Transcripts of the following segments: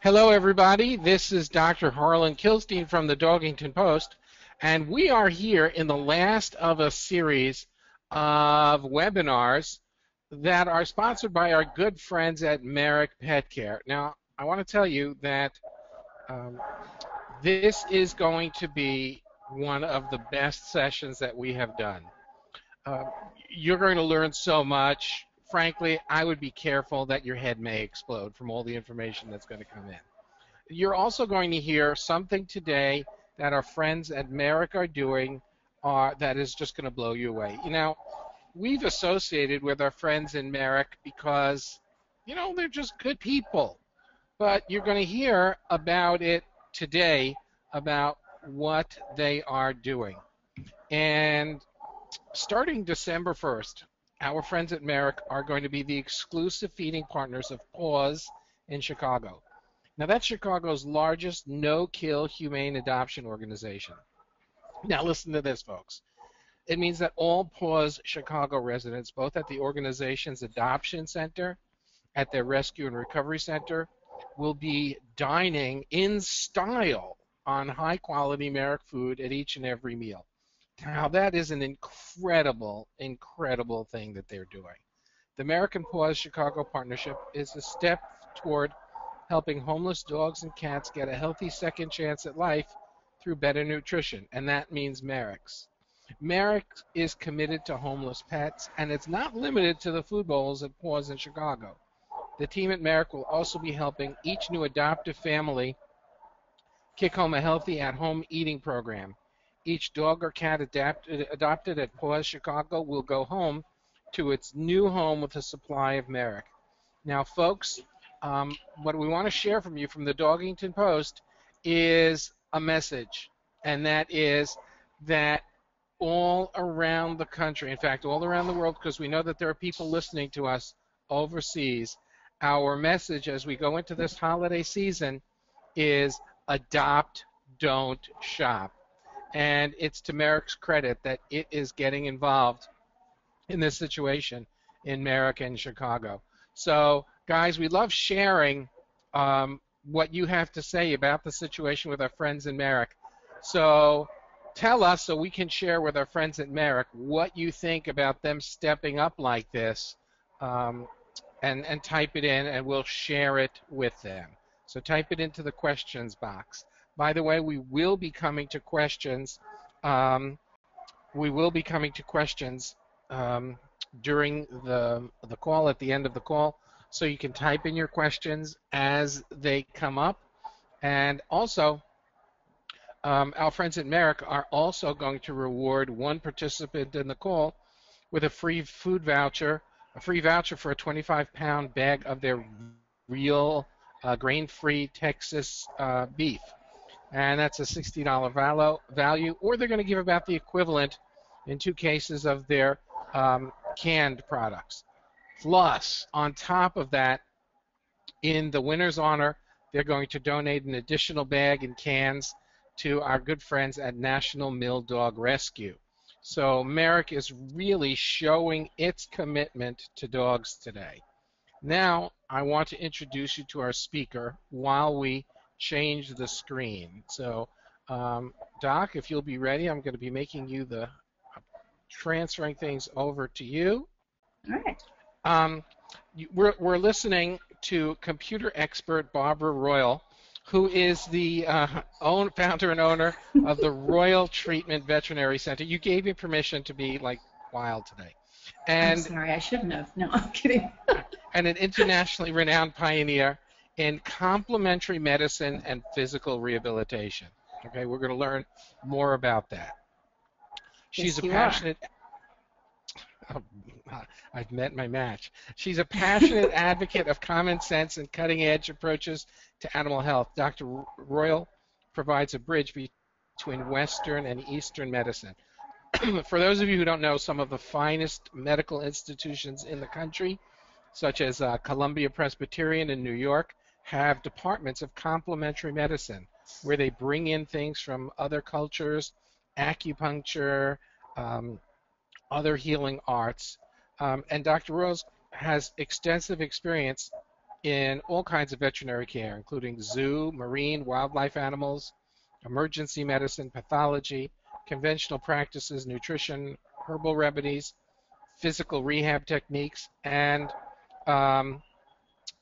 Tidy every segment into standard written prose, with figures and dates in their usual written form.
Hello, everybody. This is Dr. Harlan Kilstein from the Dogington Post, and we are here in the last of a series of webinars that are sponsored by our good friends at Merrick Pet Care. Now, I want to tell you that um, this is going to be one of the best sessions that we have done. Um, you're going to learn so much. Frankly, I would be careful that your head may explode from all the information that's going to come in. You're also going to hear something today that our friends at Merrick are doing that is just going to blow you away. We've associated with our friends in Merrick because, they're just good people. But you're going to hear about it today, about what they are doing. And starting December 1st, our friends at Merrick are going to be the exclusive feeding partners of Paws in Chicago. Now, that's Chicago's largest no-kill humane adoption organization. Now, listen to this, folks. It means that all Paws Chicago residents, both at the organization's adoption center, at their rescue and recovery center, will be dining in style on high-quality Merrick food at each and every meal. Now, that is an incredible, incredible thing that they're doing. The American Paws Chicago Partnership is a step toward helping homeless dogs and cats get a healthy second chance at life through better nutrition, and that means Merrick's. Merrick is committed to homeless pets, and it's not limited to the food bowls at Paws in Chicago. The team at Merrick will also be helping each new adoptive family kick home a healthy at-home eating program. Each dog or cat adopted at Paws Chicago will go home to its new home with a supply of Merrick. Now, folks, what we want to share from you from the Dogington Post is a message, and that is that all around the country, in fact, all around the world, because we know that there are people listening to us overseas, our message as we go into this holiday season is adopt, don't shop. And it's to Merrick's credit that it is getting involved in this situation in Merrick and Chicago. So, guys, we love sharing what you have to say about the situation with our friends in Merrick. So tell us so we can share with our friends at Merrick what you think about them stepping up like this, and type it in, and we'll share it with them. So type it into the questions box. By the way, we will be coming to questions. During the call, at the end of the call, so you can type in your questions as they come up. And also, our friends at Merrick are also going to reward one participant in the call with a free food voucher, a free voucher for a 25-pound bag of their real grain-free Texas beef. And that's a $60 value, or they're going to give about the equivalent in 2 cases of their canned products. Plus, on top of that, in the winner's honor, they're going to donate an additional bag and cans to our good friends at National Mill Dog Rescue. So Merrick is really showing its commitment to dogs today. Now, I want to introduce you to our speaker while we change the screen. So, Doc, if you'll be ready, I'm going to be making you transferring things over to you. All right. We're listening to computer expert Barbara Royal, who is the founder and owner of the Royal Treatment Veterinary Center. You gave me permission to be like wild today. And, I'm sorry, I shouldn't have. No, I'm kidding. And an internationally renowned pioneer in complementary medicine and physical rehabilitation. Okay, we're going to learn more about that. She's a passionate. I've met my match. She's a passionate advocate of common sense and cutting-edge approaches to animal health. Dr. Royal provides a bridge between Western and Eastern medicine. For those of you who don't know, some of the finest medical institutions in the country, such as Columbia Presbyterian in New York, have departments of complementary medicine where they bring in things from other cultures, acupuncture, other healing arts. And Dr. Rose has extensive experience in all kinds of veterinary care, including zoo, marine, wildlife animals, emergency medicine, pathology, conventional practices, nutrition, herbal remedies, physical rehab techniques, and um,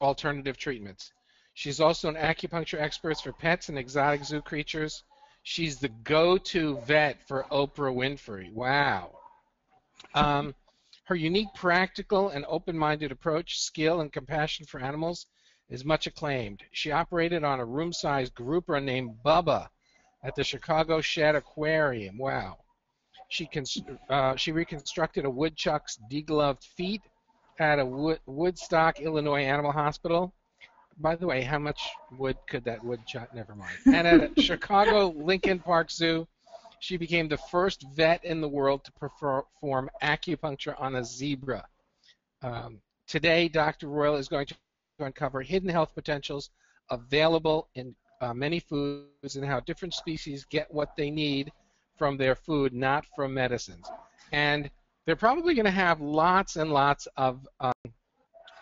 alternative treatments. She's also an acupuncture expert for pets and exotic zoo creatures. She's the go-to vet for Oprah Winfrey. Wow. Her unique practical and open-minded approach, skill, and compassion for animals is much acclaimed. She operated on a room-sized grouper named Bubba at the Chicago Shedd Aquarium. Wow. She reconstructed a woodchuck's degloved feet at a Woodstock, Illinois animal hospital. By the way, how much wood could that woodchuck? Never mind. And at Chicago Lincoln Park Zoo, she became the first vet in the world to perform acupuncture on a zebra. Today, Dr. Royal is going to uncover hidden health potentials available in many foods and how different species get what they need from their food, not from medicines. And they're probably going to have lots and lots of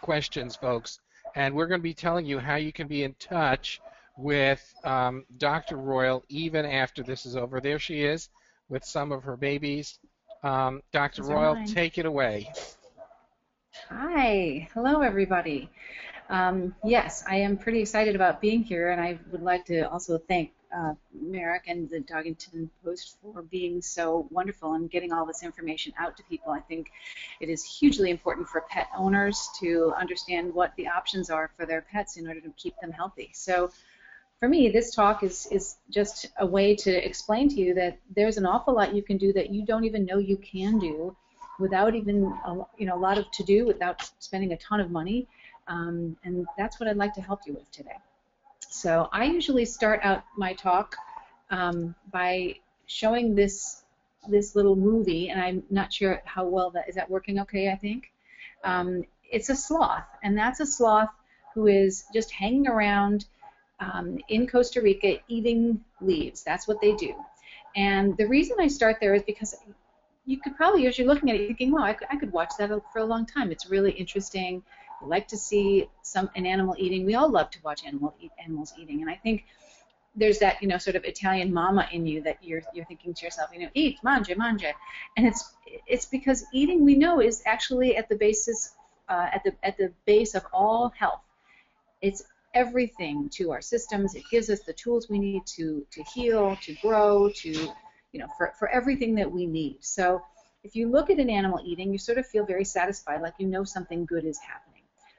questions, folks. And we're going to be telling you how you can be in touch with Dr. Royal even after this is over. There she is with some of her babies. Dr. Royal, take it away. Hi. Hello, everybody. Yes, I am pretty excited about being here, and I would like to also thank Merrick and the Dogington Post for being so wonderful and getting all this information out to people. I think it is hugely important for pet owners to understand what the options are for their pets in order to keep them healthy. So for me, this talk is just a way to explain to you that there's an awful lot you can do that you don't even know you can do without even a lot of to-do, without spending a ton of money. And that's what I'd like to help you with today. So I usually start out my talk by showing this little movie, and I'm not sure how well is that working okay, I think. It's a sloth, and that's a sloth who is just hanging around in Costa Rica eating leaves. That's what they do. And the reason I start there is because you could probably, as you're looking at it, thinking, wow, I could watch that for a long time. It's really interesting. I like to see an animal eating. We all love to watch animals eating, and I think there's that sort of Italian mama in you that you're thinking to yourself, eat, mangia, mangia, and it's because eating, we know, is actually at the basis at the base of all health. It's everything to our systems. It gives us the tools we need to heal, to grow, to for everything that we need. So if you look at an animal eating, you sort of feel very satisfied, like something good is happening.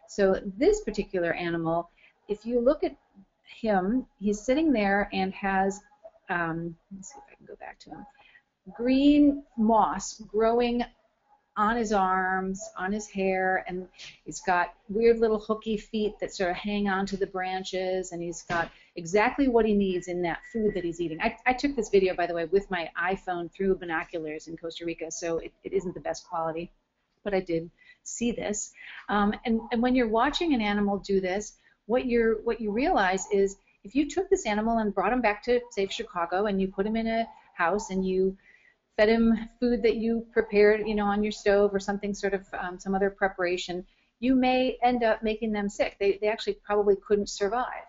So this particular animal, if you look at him, he's sitting there and has, let me see if I can go back to him, green moss growing on his arms, on his hair, and he's got weird little hooky feet that sort of hang onto the branches, and he's got exactly what he needs in that food that he's eating. I took this video, by the way, with my iPhone through binoculars in Costa Rica, so it isn't the best quality, but I did see this. And when you're watching an animal do this, what you realize is if you took this animal and brought him back to, say, Chicago, and you put him in a house and you fed him food that you prepared, on your stove or something, sort of some other preparation, you may end up making them sick. They actually probably couldn't survive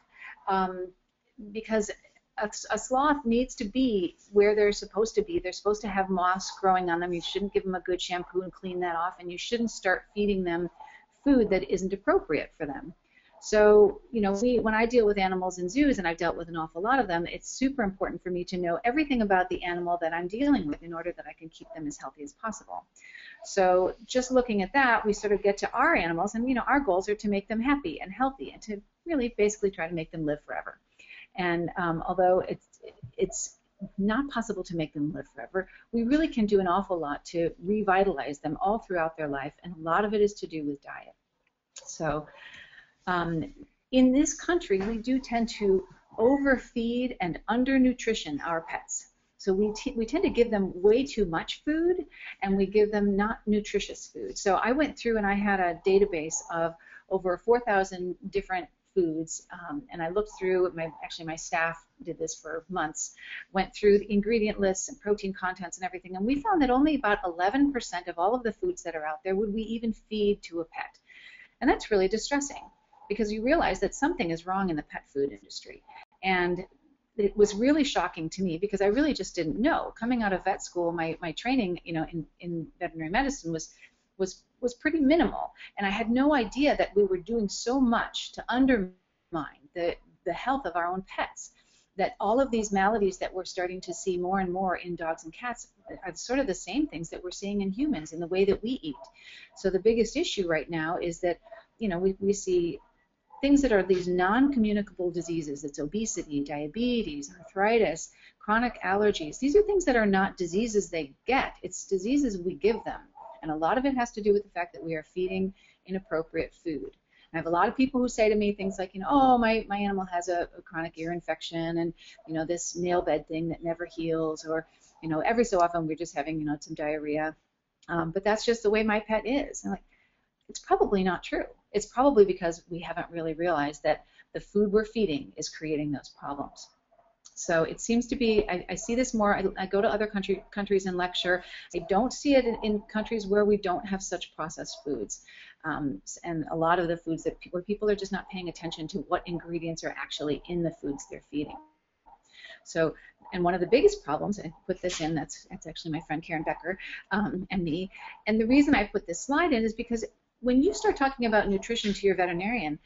because a sloth needs to be where they're supposed to be. They're supposed to have moss growing on them. You shouldn't give them a good shampoo and clean that off, and you shouldn't start feeding them food that isn't appropriate for them. So, when I deal with animals in zoos, and I've dealt with an awful lot of them, it's super important for me to know everything about the animal that I'm dealing with in order that I can keep them as healthy as possible. So just looking at that, we sort of get to our animals, and our goals are to make them happy and healthy and to really basically try to make them live forever. And although it's not possible to make them live forever, we really can do an awful lot to revitalize them all throughout their life, and a lot of it is to do with diet. So in this country, we do tend to overfeed and undernutrition our pets. So we tend to give them way too much food, and we give them not nutritious food. So I went through and I had a database of over 4,000 different foods, and I looked through, my staff did this for months, went through the ingredient lists and protein contents and everything, and we found that only about 11% of all of the foods that are out there would we even feed to a pet. And that's really distressing. because you realize that something is wrong in the pet food industry. And it was really shocking to me because I really just didn't know. Coming out of vet school, my training, in veterinary medicine was pretty minimal, and I had no idea that we were doing so much to undermine the health of our own pets. That all of these maladies that we're starting to see more and more in dogs and cats are sort of the same things that we're seeing in humans in the way that we eat. So the biggest issue right now is that, we see things that are these non-communicable diseases. It's obesity, diabetes, arthritis, chronic allergies. These are things that are not diseases they get. It's diseases we give them. And a lot of it has to do with the fact that we are feeding inappropriate food. I have a lot of people who say to me things like, oh, my animal has a chronic ear infection and, this nail bed thing that never heals, or, every so often we're just having, some diarrhea. But that's just the way my pet is. And it's probably not true. It's probably because we haven't really realized that the food we're feeding is creating those problems. So it seems to be, I see this more, I go to other countries and lecture. I don't see it in countries where we don't have such processed foods. And a lot of the foods where people are just not paying attention to what ingredients are actually in the foods they're feeding. So, and one of the biggest problems, I put this in, that's actually my friend Karen Becker and me, and the reason I put this slide in is because when you start talking about nutrition to your veterinarian,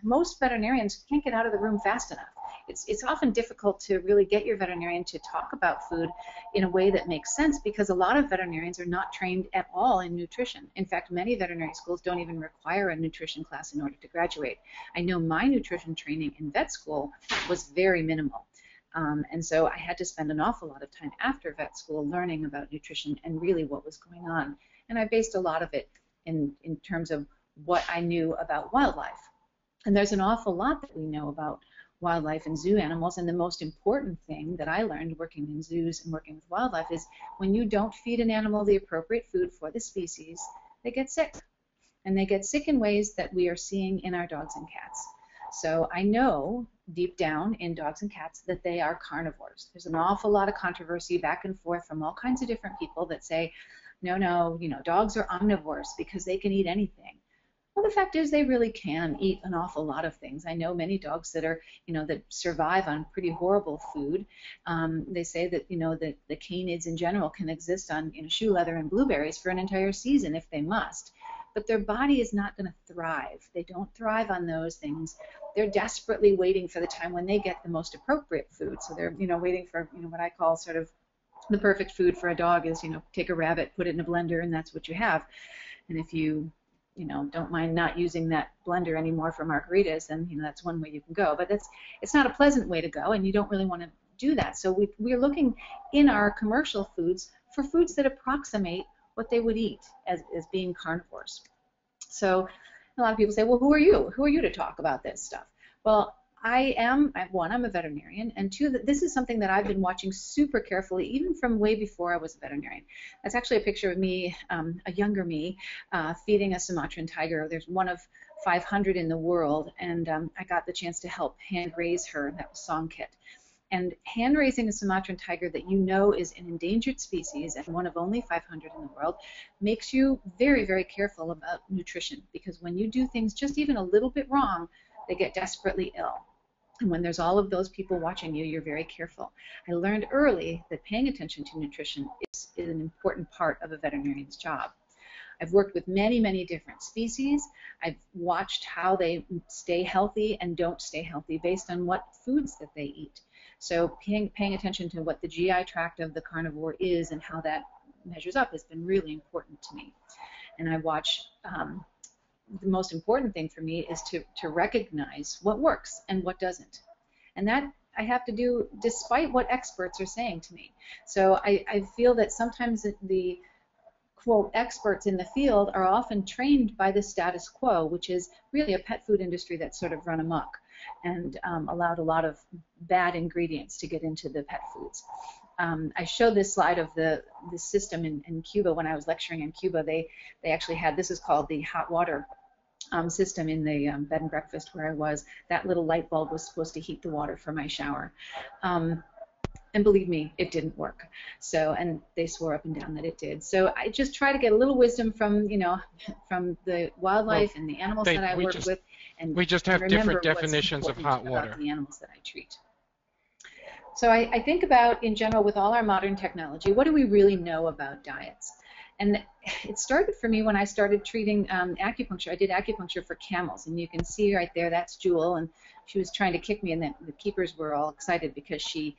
most veterinarians can't get out of the room fast enough. It's often difficult to really get your veterinarian to talk about food in a way that makes sense because a lot of veterinarians are not trained at all in nutrition. In fact, many veterinary schools don't even require a nutrition class in order to graduate. I know my nutrition training in vet school was very minimal. And so I had to spend an awful lot of time after vet school learning about nutrition and really what was going on. And I based a lot of it in terms of what I knew about wildlife. And there's an awful lot that we know about wildlife and zoo animals, and the most important thing that I learned working in zoos and working with wildlife is when you don't feed an animal the appropriate food for the species, they get sick. And they get sick in ways that we are seeing in our dogs and cats. So I know deep down in dogs and cats that they are carnivores. There's an awful lot of controversy back and forth from all kinds of different people that say, no, dogs are omnivores because they can eat anything. Well, the fact is they really can eat an awful lot of things. I know many dogs that are, that survive on pretty horrible food. They say that, that the canids in general can exist on, shoe leather and blueberries for an entire season if they must. But their body is not going to thrive. They don't thrive on those things. They're desperately waiting for the time when they get the most appropriate food. So they're, waiting for, what I call sort of the perfect food for a dog is, take a rabbit, put it in a blender, and that's what you have. And if you don't mind not using that blender anymore for margaritas, then, that's one way you can go. But it's not a pleasant way to go, and you don't really want to do that. So we're looking in our commercial foods for foods that approximate what they would eat as being carnivores. So a lot of people say, well, who are you? Who are you to talk about this stuff? Well, I'm a veterinarian, and two, this is something that I've been watching super carefully, even from way before I was a veterinarian. That's actually a picture of me, a younger me, feeding a Sumatran tiger. There's one of 500 in the world, and I got the chance to help hand raise her. That was Song Kit. And hand raising a Sumatran tiger that is an endangered species and one of only 500 in the world makes you very, very careful about nutrition, because when you do things just even a little bit wrong, they get desperately ill. And when there's all of those people watching you, you're very careful. I learned early that paying attention to nutrition is an important part of a veterinarian's job. I've worked with many, many different species. I've watched how they stay healthy and don't stay healthy based on what foods that they eat. So paying attention to what the GI tract of the carnivore is and how that measures up has been really important to me. And I watch, the most important thing for me is to recognize what works and what doesn't. And that I have to do despite what experts are saying to me. So I feel that sometimes the quote experts in the field are often trained by the status quo, which is really a pet food industry that's sort of run amok and allowed a lot of bad ingredients to get into the pet foods. I showed this slide of the system in Cuba when I was lecturing in Cuba. They actually had, this is called the hot water system in the bed and breakfast where I was. That little light bulb was supposed to heat the water for my shower. And believe me, it didn't work. So, and they swore up and down that it did. So I just try to get a little wisdom from, from the wildlife and the animals that I work with, and we just have remember different definitions of hot water about the animals that I treat. So I think about, in general, with all our modern technology, what do we really know about diets? And it started for me when I started treating acupuncture. I did acupuncture for camels, and you can see right there, that's Jewel, and she was trying to kick me, and the keepers were all excited because she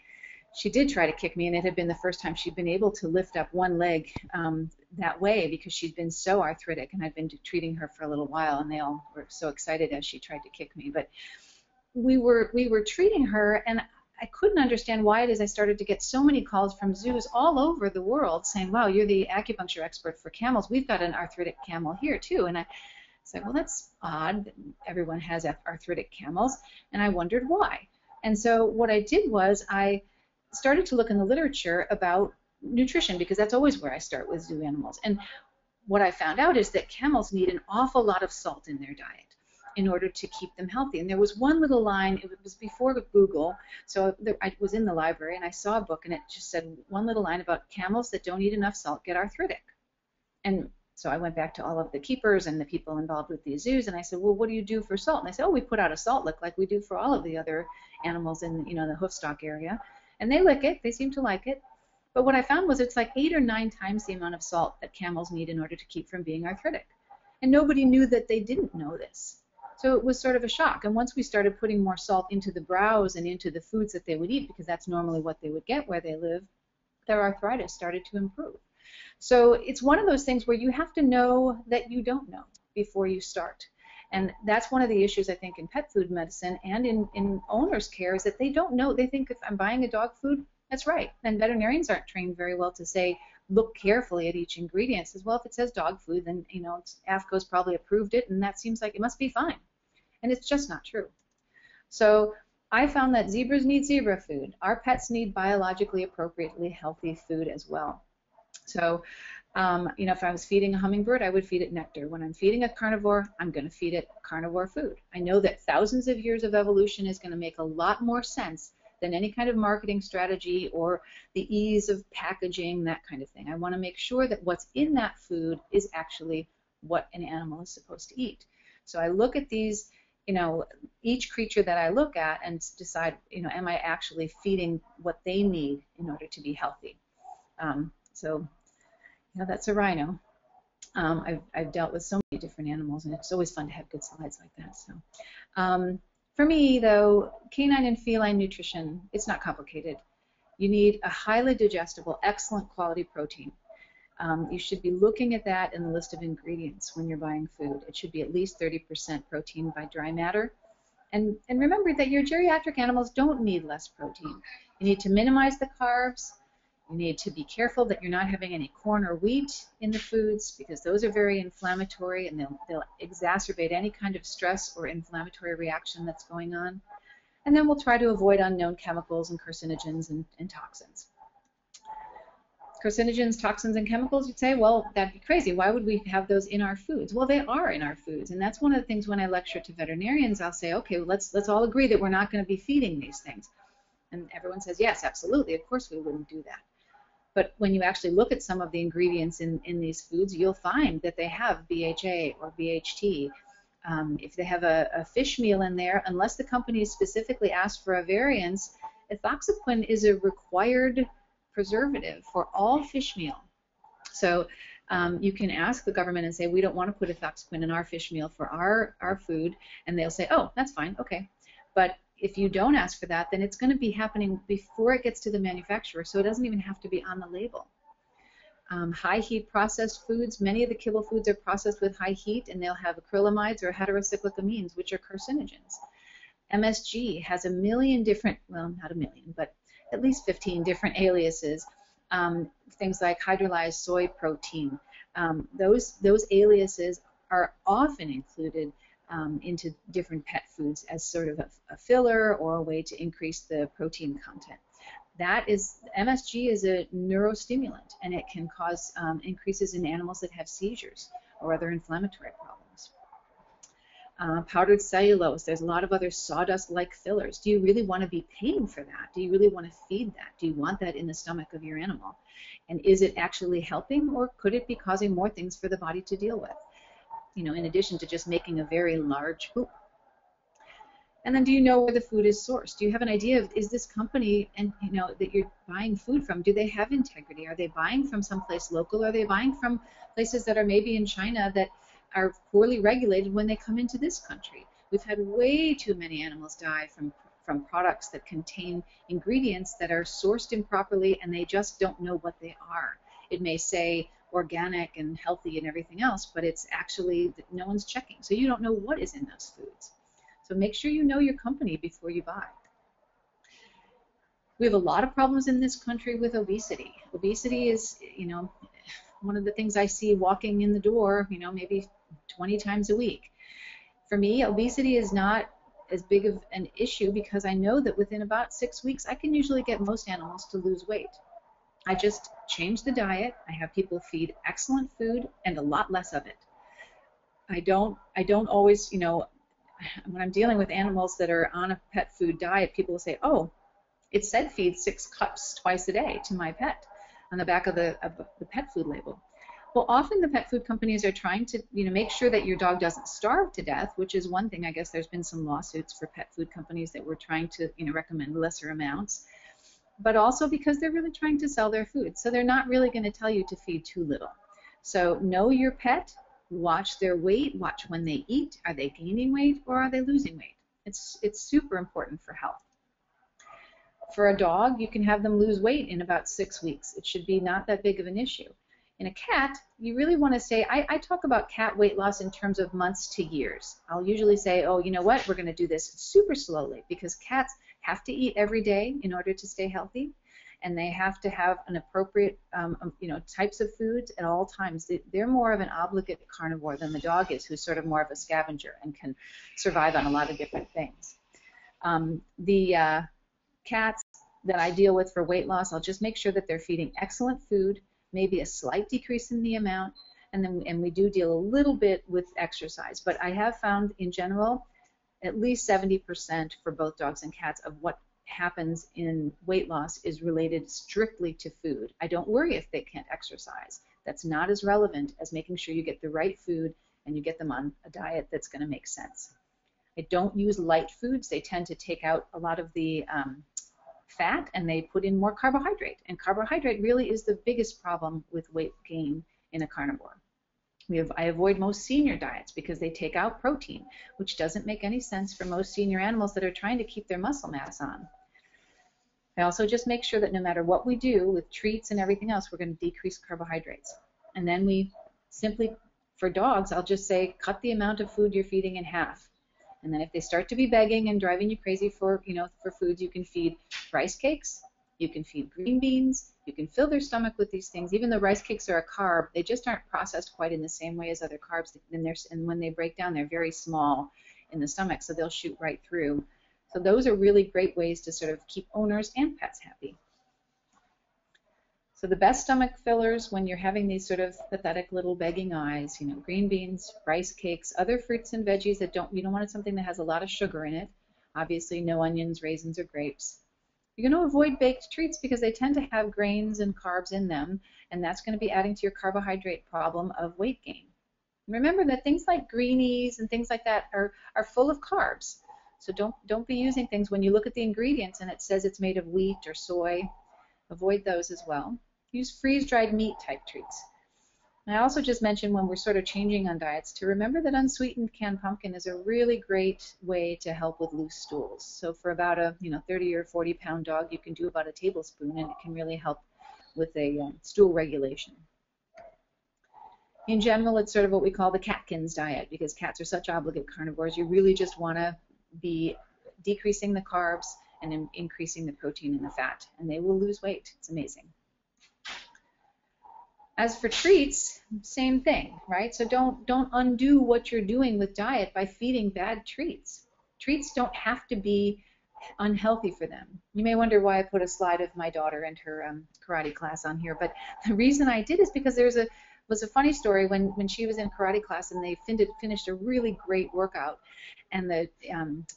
did try to kick me, and it had been the first time she'd been able to lift up one leg that way because she'd been so arthritic, and I'd been treating her for a little while, and they all were so excited as she tried to kick me. But we were treating her, and I couldn't understand why it is I started to get so many calls from zoos all over the world saying, wow, you're the acupuncture expert for camels. We've got an arthritic camel here, too. And I said, well, that's odd. Everyone has arthritic camels. And I wondered why. And so what I did was I started to look in the literature about nutrition, because that's always where I start with zoo animals. And what I found out is that camels need an awful lot of salt in their diet in order to keep them healthy. And there was one little line, it was before Google, so I was in the library and I saw a book and it just said one little line about camels that don't eat enough salt get arthritic. And so I went back to all of the keepers and the people involved with these zoos and I said, well, what do you do for salt? And they said, oh, we put out a salt lick like we do for all of the other animals in the hoofstock area. And they lick it, they seem to like it. But what I found was it's like 8 or 9 times the amount of salt that camels need in order to keep from being arthritic. And nobody knew that they didn't know this. So it was sort of a shock. And once we started putting more salt into the browse and into the foods that they would eat, because that's normally what they would get where they live, their arthritis started to improve. So it's one of those things where you have to know that you don't know before you start. And that's one of the issues, I think, in pet food medicine and in owners' care is that they don't know. They think if I'm buying a dog food, that's right. And veterinarians aren't trained very well to say, look carefully at each ingredient. It says, well, if it says dog food, then, AAFCO's probably approved it, and that seems like it must be fine. And it's just not true. So I found that zebras need zebra food. Our pets need biologically appropriately healthy food as well. So, if I was feeding a hummingbird, I would feed it nectar. When I'm feeding a carnivore, I'm going to feed it carnivore food. I know that thousands of years of evolution is going to make a lot more sense than any kind of marketing strategy or the ease of packaging, that kind of thing. I want to make sure that what's in that food is actually what an animal is supposed to eat. So I look at these, each creature that I look at and decide, am I actually feeding what they need in order to be healthy? That's a rhino. I've dealt with so many different animals, and it's always fun to have good slides like that. So, for me, though, canine and feline nutrition, it's not complicated. You need a highly digestible, excellent quality protein. You should be looking at that in the list of ingredients when you're buying food. It should be at least 30% protein by dry matter. And remember that your geriatric animals don't need less protein. You need to minimize the carbs. You need to be careful that you're not having any corn or wheat in the foods because those are very inflammatory and they'll exacerbate any kind of stress or inflammatory reaction that's going on. And then we'll try to avoid unknown chemicals and carcinogens and toxins. Carcinogens, toxins, and chemicals, you'd say, well, that'd be crazy. Why would we have those in our foods? Well, they are in our foods, and that's one of the things when I lecture to veterinarians, I'll say, okay, let's all agree that we're not going to be feeding these things. And everyone says, yes, absolutely, of course we wouldn't do that. But when you actually look at some of the ingredients in these foods, you'll find that they have BHA or BHT. If they have a fish meal in there, unless the company specifically asked for a variance, ethoxyquin is a required preservative for all fish meal. So you can ask the government and say, we don't want to put ethoxyquin in our fish meal for our food, and they'll say, oh, that's fine, okay. But if you don't ask for that, then it's going to be happening before it gets to the manufacturer, so it doesn't even have to be on the label. High heat processed foods, many of the kibble foods are processed with high heat, and they'll have acrylamides or heterocyclic amines, which are carcinogens. MSG has a million different, well, not a million, but at least 15 different aliases, things like hydrolyzed soy protein. Those aliases are often included into different pet foods as sort of a filler or a way to increase the protein content. MSG is a neurostimulant, and it can cause increases in animals that have seizures or other inflammatory problems. powdered cellulose. There's a lot of other sawdust-like fillers. Do you really want to be paying for that? Do you really want to feed that? Do you want that in the stomach of your animal? And is it actually helping, or could it be causing more things for the body to deal with? You know, in addition to just making a very large poop. And then, do you know where the food is sourced? Do you have an idea of, is this company and that you're buying food from, do they have integrity? Are they buying from someplace local? Are they buying from places that are maybe in China that are poorly regulated when they come into this country? We've had way too many animals die from products that contain ingredients that are sourced improperly, and they just don't know what they are. It may say organic and healthy and everything else, but it's actually no one's checking. So you don't know what is in those foods. So make sure you know your company before you buy. We have a lot of problems in this country with obesity. Obesity is, one of the things I see walking in the door, maybe 20 times a week. For me, obesity is not as big of an issue because I know that within about 6 weeks, I can usually get most animals to lose weight. I just change the diet. I have people feed excellent food and a lot less of it. I don't always, when I'm dealing with animals that are on a pet food diet, people will say, oh, it said feed 6 cups twice a day to my pet on the back of the pet food label. Well, often the pet food companies are trying to, make sure that your dog doesn't starve to death, which is one thing. I guess there's been some lawsuits for pet food companies that were trying to, recommend lesser amounts, but also because they're really trying to sell their food. So they're not really going to tell you to feed too little. So know your pet. Watch their weight, watch when they eat. Are they gaining weight or are they losing weight? It's super important for health. For a dog, you can have them lose weight in about 6 weeks. It should be not that big of an issue. In a cat, you really want to say, I talk about cat weight loss in terms of months to years. I'll usually say, oh, you know what, we're going to do this super slowly because cats have to eat every day in order to stay healthy. And they have to have an appropriate, types of foods at all times. They're more of an obligate carnivore than the dog is, who's sort of more of a scavenger and can survive on a lot of different things. The cats that I deal with for weight loss, I'll just make sure that they're feeding excellent food, maybe a slight decrease in the amount, and we do deal a little bit with exercise. But I have found, in general, at least 70% for both dogs and cats of what happens in weight loss is related strictly to food. I don't worry if they can't exercise. That's not as relevant as making sure you get the right food and you get them on a diet that's going to make sense. I don't use light foods. They tend to take out a lot of the fat and they put in more carbohydrate. And carbohydrate really is the biggest problem with weight gain in a carnivore. I avoid most senior diets because they take out protein, which doesn't make any sense for most senior animals that are trying to keep their muscle mass on. I also just make sure that no matter what we do with treats and everything else, we're going to decrease carbohydrates. And then we simply, for dogs, I'll just say cut the amount of food you're feeding in half. And then if they start to be begging and driving you crazy for foods, you can feed rice cakes, you can feed green beans, you can fill their stomach with these things. Even though rice cakes are a carb, they just aren't processed quite in the same way as other carbs. And when they break down, they're very small in the stomach, so they'll shoot right through. So those are really great ways to sort of keep owners and pets happy. So the best stomach fillers when you're having these sort of pathetic little begging eyes, green beans, rice cakes, other fruits and veggies that you don't want something that has a lot of sugar in it. Obviously no onions, raisins, or grapes. You're going to avoid baked treats because they tend to have grains and carbs in them, and that's going to be adding to your carbohydrate problem of weight gain. Remember that things like greenies and things like that are full of carbs. So don't be using things when you look at the ingredients and it says it's made of wheat or soy. Avoid those as well. Use freeze-dried meat type treats. And I also just mentioned when we're sort of changing on diets to remember that unsweetened canned pumpkin is a really great way to help with loose stools. So for about a 30 or 40 pound dog, you can do about a tablespoon, and it can really help with a stool regulation. In general, it's sort of what we call the Catkins diet because cats are such obligate carnivores. You really just want to be decreasing the carbs and increasing the protein and the fat, and they will lose weight. It's amazing. As for treats, same thing, right? So don't undo what you're doing with diet by feeding bad treats. Treats don't have to be unhealthy for them. You may wonder why I put a slide of my daughter and her karate class on here, but the reason I did is because was a funny story when she was in karate class and they finished a really great workout, and the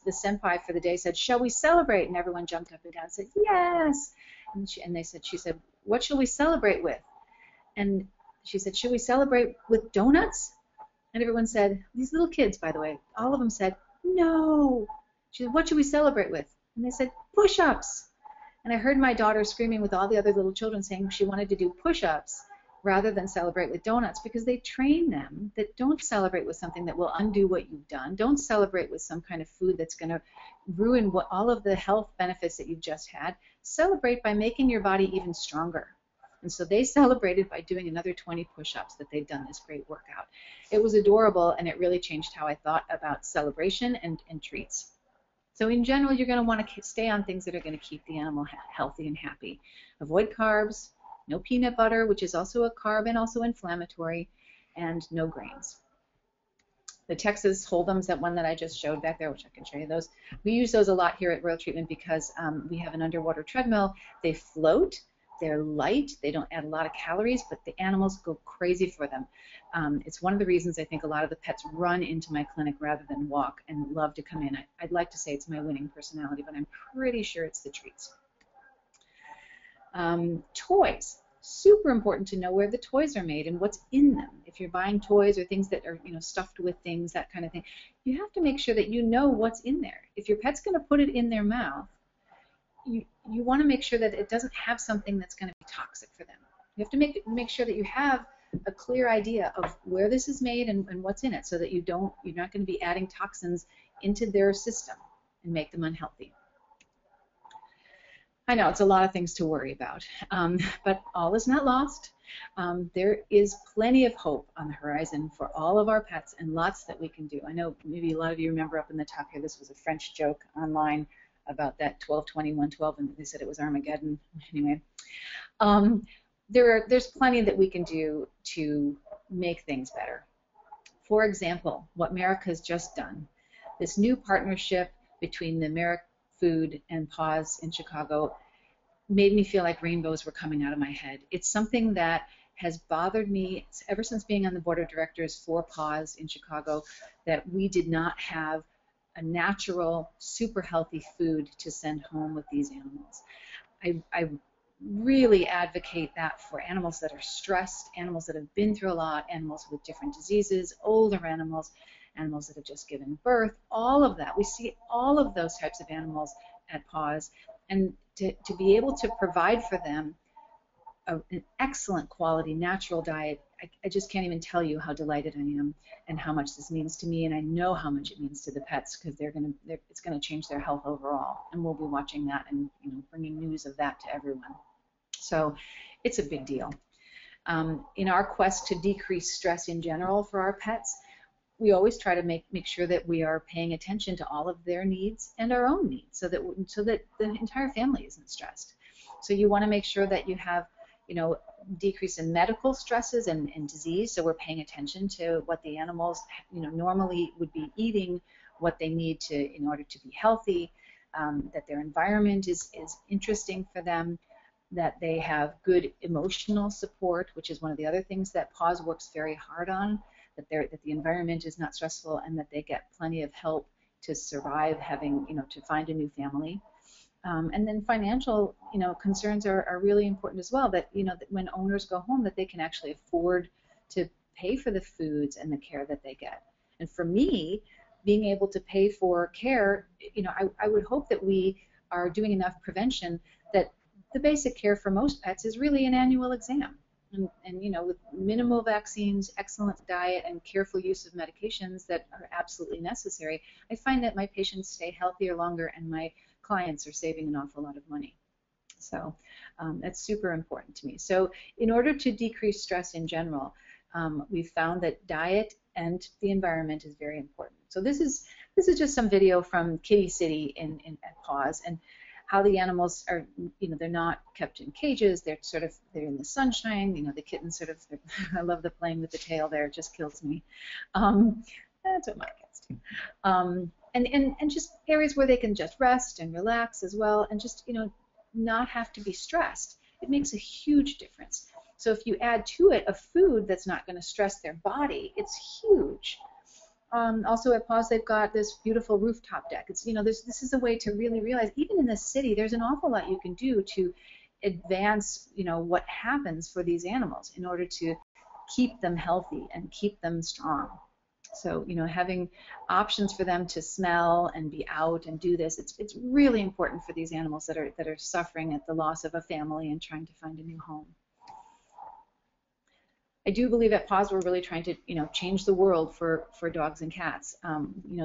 senpai for the day said, "Shall we celebrate?" And everyone jumped up and down and said, "Yes." And she said, "What shall we celebrate with?" And she said, "Should we celebrate with donuts?" And everyone said, these little kids, by the way, all of them said, "No." She said, "What should we celebrate with?" And they said, "Push-ups." And I heard my daughter screaming with all the other little children saying she wanted to do push-ups rather than celebrate with donuts, because they train them that don't celebrate with something that will undo what you've done. Don't celebrate with some kind of food that's going to ruin all of the health benefits that you've just had. Celebrate by making your body even stronger. And so they celebrated by doing another 20 push-ups that they'd done this great workout. It was adorable, and it really changed how I thought about celebration and treats. So in general, you're going to want to stay on things that are going to keep the animal healthy and happy. Avoid carbs, no peanut butter, which is also a carb and also inflammatory, and no grains. The Texas Hold'ems, that one that I just showed back there, which I can show you those, we use those a lot here at Royal Treatment because we have an underwater treadmill. They float. They're light, they don't add a lot of calories, but the animals go crazy for them. It's one of the reasons I think a lot of the pets run into my clinic rather than walk and love to come in. I'd like to say it's my winning personality, but I'm pretty sure it's the treats. Toys. Super important to know where the toys are made and what's in them. If you're buying toys or things that are stuffed with things, that kind of thing, you have to make sure that you know what's in there. If your pet's going to put it in their mouth, you want to make sure that it doesn't have something that's going to be toxic for them. You have to make sure that you have a clear idea of where this is made and what's in it, so that you're not going to be adding toxins into their system and make them unhealthy. I know it's a lot of things to worry about, but all is not lost. There is plenty of hope on the horizon for all of our pets, and lots that we can do. I know maybe a lot of you remember up in the top here, this was a French joke online about that 12-21-12, and they said it was Armageddon. Anyway, there's plenty that we can do to make things better. For example, what Merrick has just done, this new partnership between the Merrick Food and Paws in Chicago, made me feel like rainbows were coming out of my head. It's something that has bothered me ever since being on the board of directors for Paws in Chicago, that we did not have a natural, super healthy food to send home with these animals. I really advocate that for animals that are stressed, animals that have been through a lot, animals with different diseases, older animals, animals that have just given birth, all of that. We see all of those types of animals at Paws, and to be able to provide for them an excellent quality natural diet, I just can't even tell you how delighted I am and how much this means to me, and I know how much it means to the pets, because it's going to change their health overall, and we'll be watching that and bringing news of that to everyone. So it's a big deal. In our quest to decrease stress in general for our pets, we always try to make sure that we are paying attention to all of their needs and our own needs, so that the entire family isn't stressed. So you want to make sure that you have decrease in medical stresses and disease, so we're paying attention to what the animals normally would be eating, what they need in order to be healthy, that their environment is interesting for them, that they have good emotional support, which is one of the other things that Paws works very hard on, that the environment is not stressful, and that they get plenty of help to survive having to find a new family. And then financial, concerns are really important as well. That that when owners go home, that they can actually afford to pay for the foods and the care that they get. And for me, being able to pay for care, I would hope that we are doing enough prevention that the basic care for most pets is really an annual exam. And with minimal vaccines, excellent diet, and careful use of medications that are absolutely necessary, I find that my patients stay healthier longer, and my clients are saving an awful lot of money. So that's super important to me. So in order to decrease stress in general, we've found that diet and the environment is very important. So this is just some video from Kitty City at Paws, and how the animals are, they're not kept in cages. They're in the sunshine. The kittens I love the playing with the tail there. It just kills me. That's what my cats do. And just areas where they can just rest and relax as well, and just not have to be stressed. It makes a huge difference. So if you add to it a food that's not going to stress their body, it's huge. Also at Paws, they've got this beautiful rooftop deck. It's, this is a way to really realize, even in the city, there's an awful lot you can do to advance, what happens for these animals in order to keep them healthy and keep them strong. So, having options for them to smell and be out and do this, it's really important for these animals that are suffering at the loss of a family and trying to find a new home. I do believe at Paws we're really trying to, change the world for dogs and cats.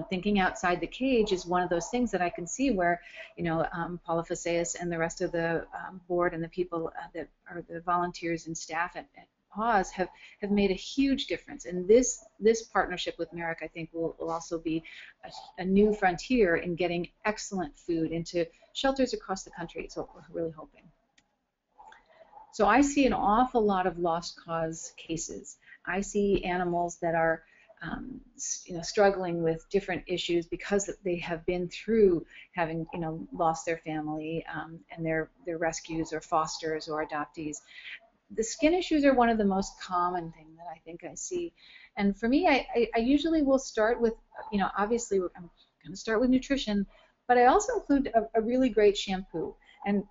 Thinking outside the cage is one of those things that I can see where, Paula Faceas and the rest of the board and the people that are the volunteers and staff at Paws have made a huge difference. And this partnership with Merrick, I think, will also be a new frontier in getting excellent food into shelters across the country. So we're really hoping. So I see an awful lot of lost cause cases. I see animals that are struggling with different issues because they have been through having lost their family and their rescues or fosters or adoptees. The skin issues are one of the most common things that I think I see. And for me, I usually will start with, obviously I'm going to start with nutrition, but I also include a really great shampoo. And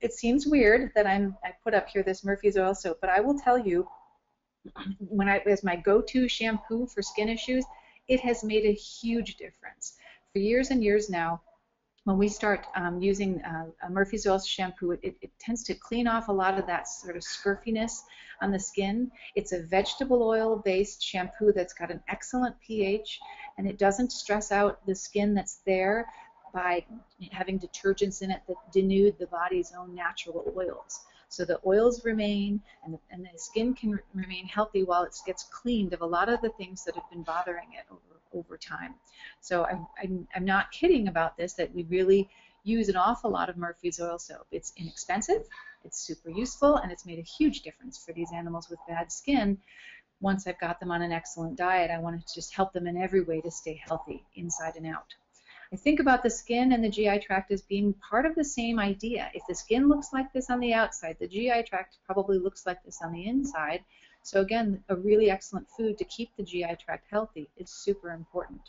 it seems weird that I put up here this Murphy's Oil Soap, but I will tell you, as my go-to shampoo for skin issues, it has made a huge difference. For years and years now, when we start using a Murphy's Oil shampoo, it tends to clean off a lot of that sort of scurfiness on the skin. It's a vegetable oil-based shampoo that's got an excellent pH, and it doesn't stress out the skin that's there by having detergents in it that denude the body's own natural oils. So the oils remain, and the skin can remain healthy while it gets cleaned of a lot of the things that have been bothering it over time. So I'm not kidding about this, that we really use an awful lot of Murphy's Oil Soap. It's inexpensive, it's super useful, and it's made a huge difference for these animals with bad skin. Once I've got them on an excellent diet, I want to just help them in every way to stay healthy inside and out. I think about the skin and the GI tract as being part of the same idea. If the skin looks like this on the outside, the GI tract probably looks like this on the inside. So again, a really excellent food to keep the GI tract healthy is super important.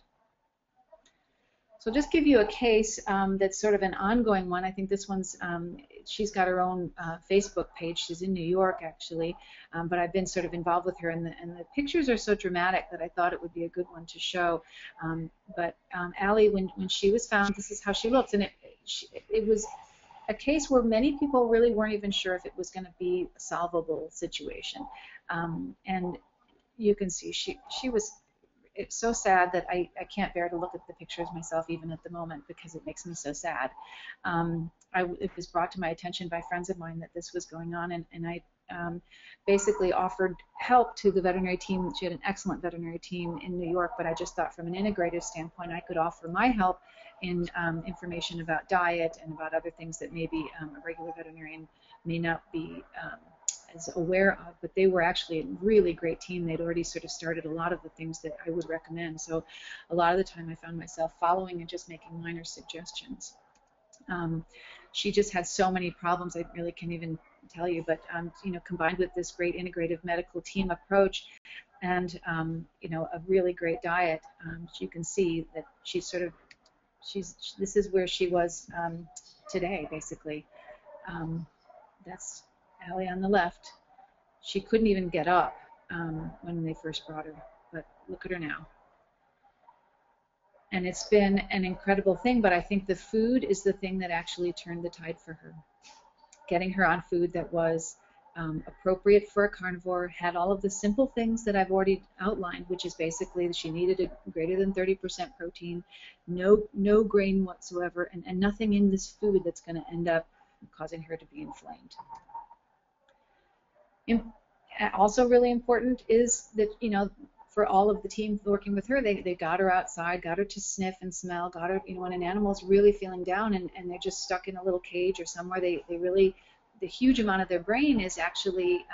So just give you a case that's sort of an ongoing one. I think this one's, she's got her own Facebook page. She's in New York, actually, but I've been sort of involved with her, and the pictures are so dramatic that I thought it would be a good one to show. But Allie, when she was found, this is how she looked, and it was a case where many people really weren't even sure if it was going to be a solvable situation. And you can see she was, it's so sad that I can't bear to look at the pictures myself even at the moment, because it makes me so sad. It was brought to my attention by friends of mine that this was going on, and I basically offered help to the veterinary team. She had an excellent veterinary team in New York, but I just thought from an integrative standpoint I could offer my help in information about diet and about other things that maybe a regular veterinarian may not be as aware of, but they were actually a really great team. They'd already sort of started a lot of the things that I would recommend. So a lot of the time I found myself following and just making minor suggestions. She just had so many problems I really can't even tell you, but combined with this great integrative medical team approach and a really great diet, you can see that this is where she was today, basically. That's Allie on the left. She couldn't even get up when they first brought her, but look at her now. And it's been an incredible thing, but I think the food is the thing that actually turned the tide for her. Getting her on food that was appropriate for a carnivore, had all of the simple things that I've already outlined, which is basically that she needed a greater than 30% protein, no grain whatsoever, and nothing in this food that's going to end up causing her to be inflamed. Also really important is that, for all of the team working with her, they got her outside, got her to sniff and smell, got her, when an animal's really feeling down and they're just stuck in a little cage or somewhere, they really, the huge amount of their brain is actually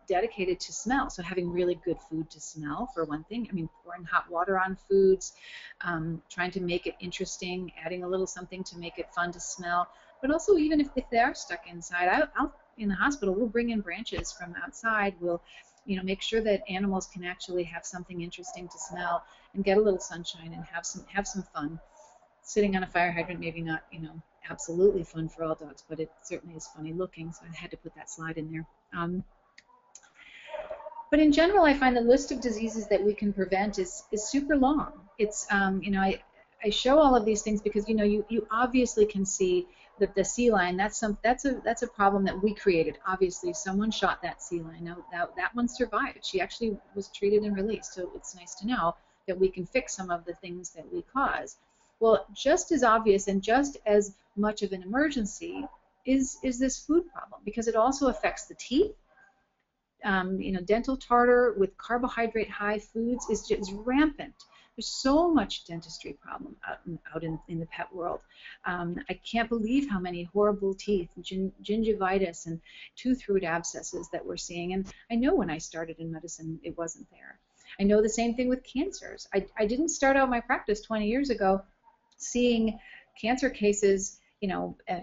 dedicated to smell. So having really good food to smell, for one thing. Pouring hot water on foods, trying to make it interesting, adding a little something to make it fun to smell. But also, even if they are stuck inside, in the hospital, we'll bring in branches from outside. We'll, make sure that animals can actually have something interesting to smell and get a little sunshine and have some fun. Sitting on a fire hydrant, maybe not, absolutely fun for all dogs, but it certainly is funny looking. So I had to put that slide in there. But in general, I find the list of diseases that we can prevent is super long. It's, I show all of these things because, you obviously can see that the sea lion, that's a problem that we created. Obviously, someone shot that sea lion. Now, that one survived. She actually was treated and released, so it's nice to know that we can fix some of the things that we cause. Well, just as obvious and just as much of an emergency is this food problem, because it also affects the teeth. Dental tartar with carbohydrate high foods is just rampant. There's so much dentistry problem out in the pet world. I can't believe how many horrible teeth, gingivitis and tooth root abscesses that we're seeing. And I know when I started in medicine, it wasn't there. I know the same thing with cancers. I didn't start out my practice 20 years ago seeing cancer cases,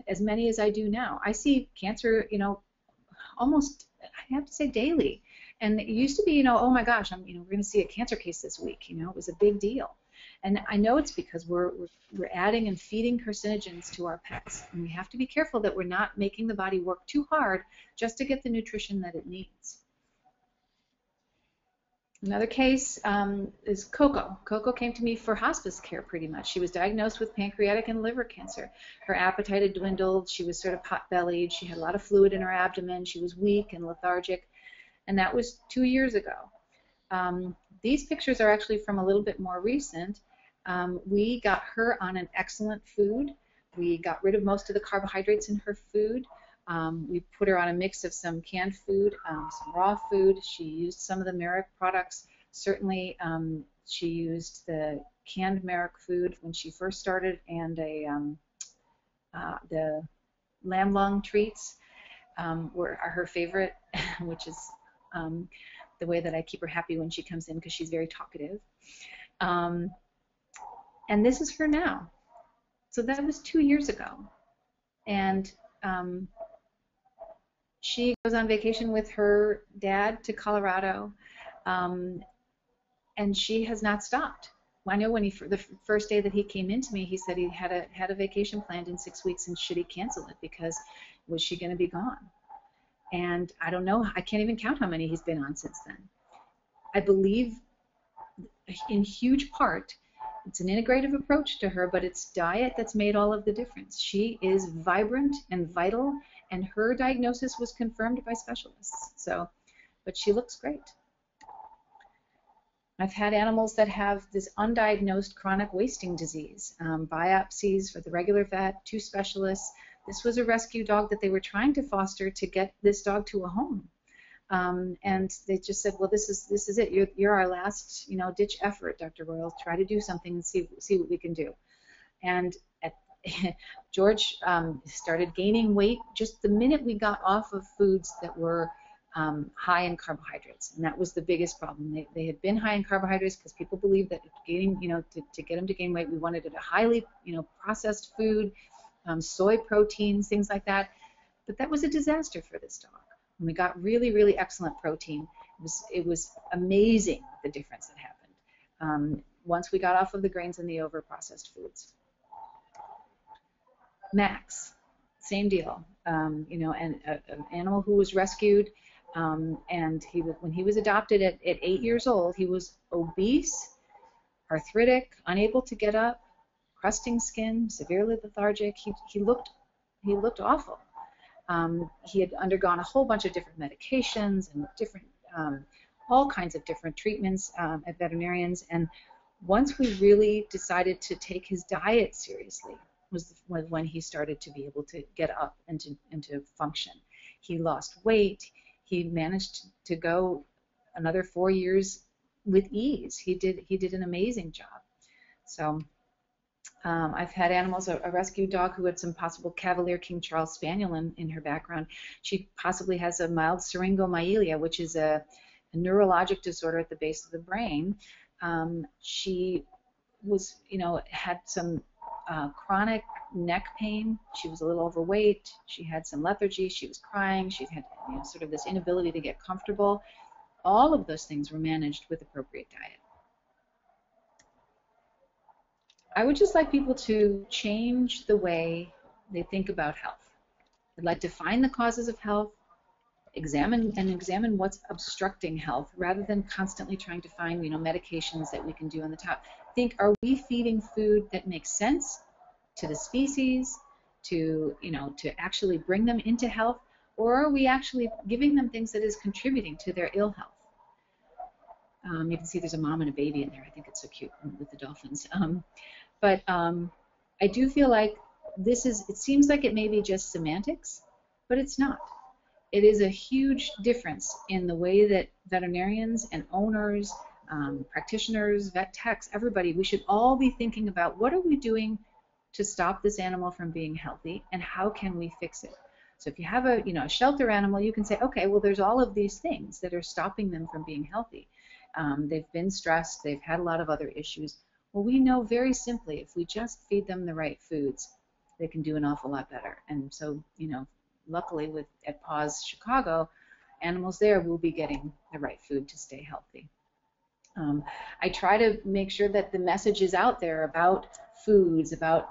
as many as I do now. I see cancer, almost, I have to say, daily. And it used to be, oh my gosh, we're going to see a cancer case this week. It was a big deal. And I know it's because we're adding and feeding carcinogens to our pets. And we have to be careful that we're not making the body work too hard just to get the nutrition that it needs. Another case is Coco. Coco came to me for hospice care pretty much. She was diagnosed with pancreatic and liver cancer. Her appetite had dwindled. She was sort of pot-bellied. She had a lot of fluid in her abdomen. She was weak and lethargic. And that was 2 years ago. These pictures are actually from a little bit more recent. We got her on an excellent food. We got rid of most of the carbohydrates in her food. We put her on a mix of some canned food, some raw food. She used some of the Merrick products. Certainly, she used the canned Merrick food when she first started, and the lamb lung treats are her favorite, which is the way that I keep her happy when she comes in because she's very talkative. And this is her now. So that was 2 years ago. And she goes on vacation with her dad to Colorado, and she has not stopped. I know when the first day that he came into me, he said he had a vacation planned in 6 weeks, and should he cancel it because was she going to be gone? And I don't know. I can't even count how many he's been on since then. I believe in huge part it's an integrative approach to her, but it's diet that's made all of the difference. She is vibrant and vital, and her diagnosis was confirmed by specialists. So, but she looks great. I've had animals that have this undiagnosed chronic wasting disease, biopsies for the regular vet, 2 specialists. This was a rescue dog that they were trying to foster to get this dog to a home. And they just said, well, this is it. You're our last, ditch effort, Dr. Royal. Try to do something and see what we can do. And George started gaining weight just the minute we got off of foods that were high in carbohydrates, and that was the biggest problem. They had been high in carbohydrates because people believed that gaining, to get them to gain weight, we wanted it a highly, processed food, soy proteins, things like that. But that was a disaster for this dog. And we got really, really excellent protein. It was amazing the difference that happened once we got off of the grains and the over-processed foods. Max, same deal. And an animal who was rescued, and when he was adopted at 8 years old, he was obese, arthritic, unable to get up, crusting skin, severely lethargic. He looked awful. He had undergone a whole bunch of different medications and different, all kinds of different treatments at veterinarians. And once we really decided to take his diet seriously was when he started to be able to get up and to function. He lost weight. He managed to go another 4 years with ease. He did an amazing job. So I've had animals, a rescue dog who had some possible Cavalier King Charles Spaniel in her background. She possibly has a mild syringomyelia, which is a neurologic disorder at the base of the brain. She was, had some chronic neck pain. She was a little overweight. She had some lethargy. She was crying. She had sort of this inability to get comfortable. All of those things were managed with appropriate diet. I would just like people to change the way they think about health. I'd like to find the causes of health, examine what's obstructing health, rather than constantly trying to find medications that we can do on the top. Think, are we feeding food that makes sense to the species, to actually bring them into health, or are we actually giving them things that is contributing to their ill health? You can see there's a mom and a baby in there. I think it's so cute with the dolphins. But I do feel like it seems like it may be just semantics, but it's not. It is a huge difference in the way that veterinarians and owners, practitioners, vet techs, everybody, we should all be thinking about what are we doing to stop this animal from being healthy, and how can we fix it? So if you have a shelter animal, you can say, okay, well, there's all of these things that are stopping them from being healthy. They've been stressed, they've had a lot of other issues. Well, we know very simply, if we just feed them the right foods, they can do an awful lot better. And so, luckily at Paws Chicago, animals there will be getting the right food to stay healthy. I try to make sure that the message is out there about foods, about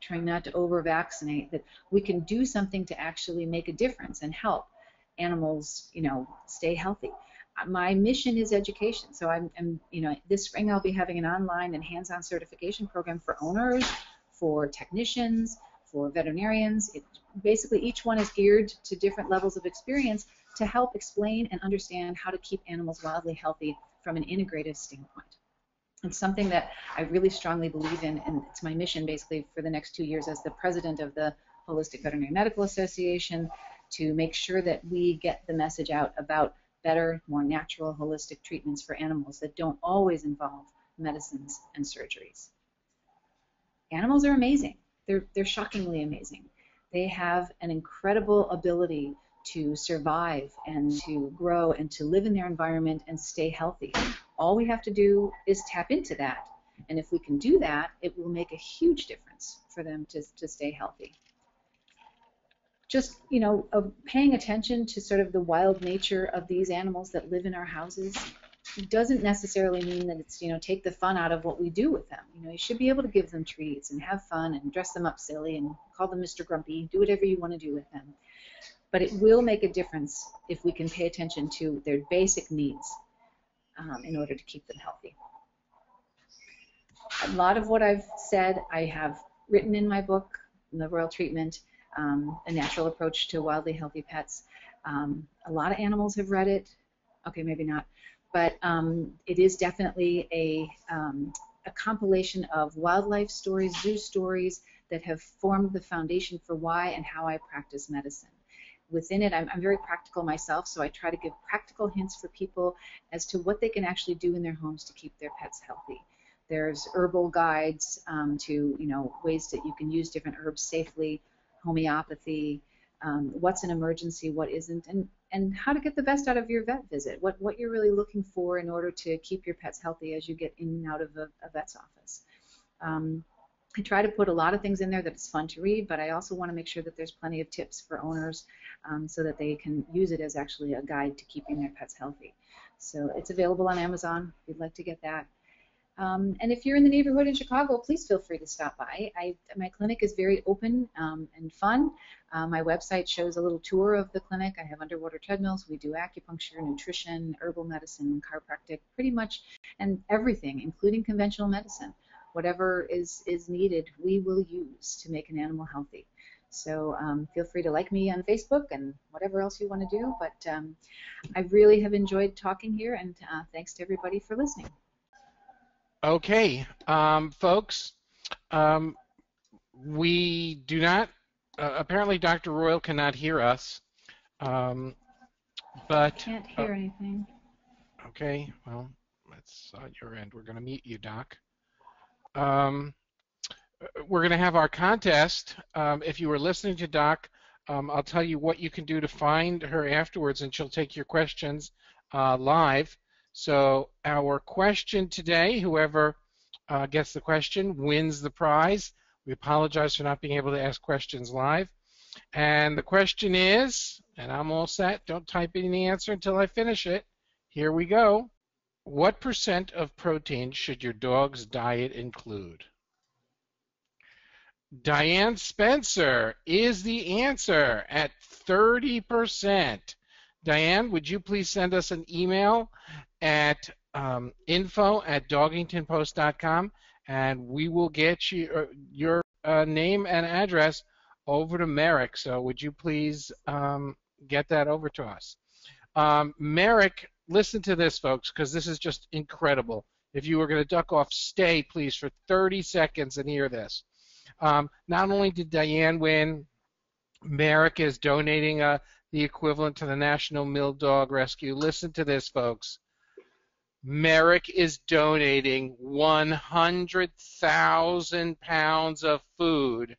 trying not to over-vaccinate, that we can do something to actually make a difference and help animals, stay healthy. My mission is education, so I'm this spring I'll be having an online and hands-on certification program for owners, for technicians, for veterinarians. Basically, each one is geared to different levels of experience to help explain and understand how to keep animals wildly healthy from an integrative standpoint. It's something that I really strongly believe in, and it's my mission basically for the next 2 years as the president of the Holistic Veterinary Medical Association, to make sure that we get the message out about better, more natural, holistic treatments for animals that don't always involve medicines and surgeries. Animals are amazing. They're shockingly amazing. They have an incredible ability to survive and to grow and to live in their environment and stay healthy. All we have to do is tap into that. And if we can do that, it will make a huge difference for them to stay healthy. Just, paying attention to sort of the wild nature of these animals that live in our houses doesn't necessarily mean that it's, take the fun out of what we do with them. You should be able to give them treats and have fun and dress them up silly and call them Mr. Grumpy, do whatever you want to do with them. But it will make a difference if we can pay attention to their basic needs in order to keep them healthy. A lot of what I've said I have written in my book, in the Royal Treatment, A Natural Approach to Wildly Healthy Pets. A lot of animals have read it. Okay, maybe not. But it is definitely a compilation of wildlife stories, zoo stories that have formed the foundation for why and how I practice medicine. Within it, I'm very practical myself, so I try to give practical hints for people as to what they can actually do in their homes to keep their pets healthy. There's herbal guides to ways that you can use different herbs safely, homeopathy, what's an emergency, what isn't, and how to get the best out of your vet visit, what you're really looking for in order to keep your pets healthy as you get in and out of a vet's office. I try to put a lot of things in there that it's fun to read, but I also want to make sure that there's plenty of tips for owners so that they can use it as actually a guide to keeping their pets healthy. So it's available on Amazon if you'd like to get that. And if you're in the neighborhood in Chicago, please feel free to stop by. My clinic is very open and fun. My website shows a little tour of the clinic. I have underwater treadmills. We do acupuncture, nutrition, herbal medicine, chiropractic, pretty much, and everything, including conventional medicine. Whatever is needed, we will use to make an animal healthy. So feel free to like me on Facebook and whatever else you want to do. But I really have enjoyed talking here, and thanks to everybody for listening. Okay, folks, we do not, apparently Dr. Royal cannot hear us, but... I can't hear anything. Okay, well, that's on your end. We're going to mute you, Doc. We're going to have our contest. If you were listening to Doc, I'll tell you what you can do to find her afterwards, and she'll take your questions live. So our question today, whoever gets the question wins the prize. We apologize for not being able to ask questions live. And the question is, and I'm all set, don't type in the answer until I finish it. Here we go. What % of protein should your dog's diet include? Diane Spencer is the answer at 30%. Diane, would you please send us an email at info@dogingtonpost.com, and we will get you your name and address over to Merrick. So would you please get that over to us? Merrick, listen to this, folks, because this is just incredible. If you were going to duck off, stay, please, for 30 seconds and hear this. Not only did Diane win, Merrick is donating the equivalent to the National Mill Dog Rescue. Listen to this, folks. Merrick is donating 100,000 pounds of food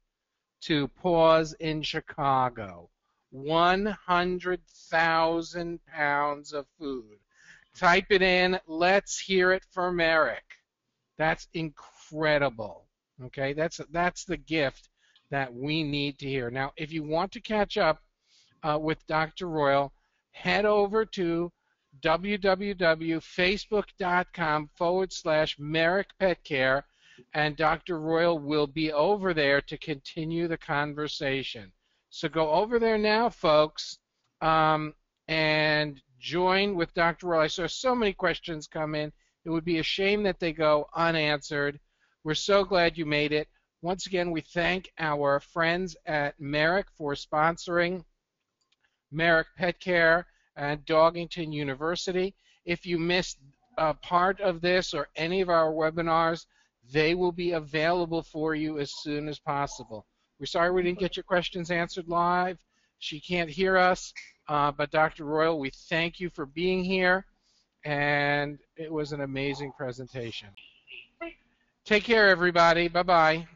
to Paws in Chicago. 100,000 pounds of food. Type it in. Let's hear it for Merrick. That's incredible. Okay, that's the gift that we need to hear. Now, if you want to catch up with Dr. Royal, head over to www.facebook.com/Merrick Pet Care, and Dr. Royal will be over there to continue the conversation. So go over there now, folks, and join with Dr. Royal. I saw so many questions come in. It would be a shame that they go unanswered. We're so glad you made it. Once again, we thank our friends at Merrick for sponsoring Merrick Pet Care and Dogington University. If you missed part of this or any of our webinars, they will be available for you as soon as possible. We're sorry we didn't get your questions answered live. She can't hear us, but Dr. Royal, we thank you for being here, and it was an amazing presentation. Take care, everybody. Bye-bye.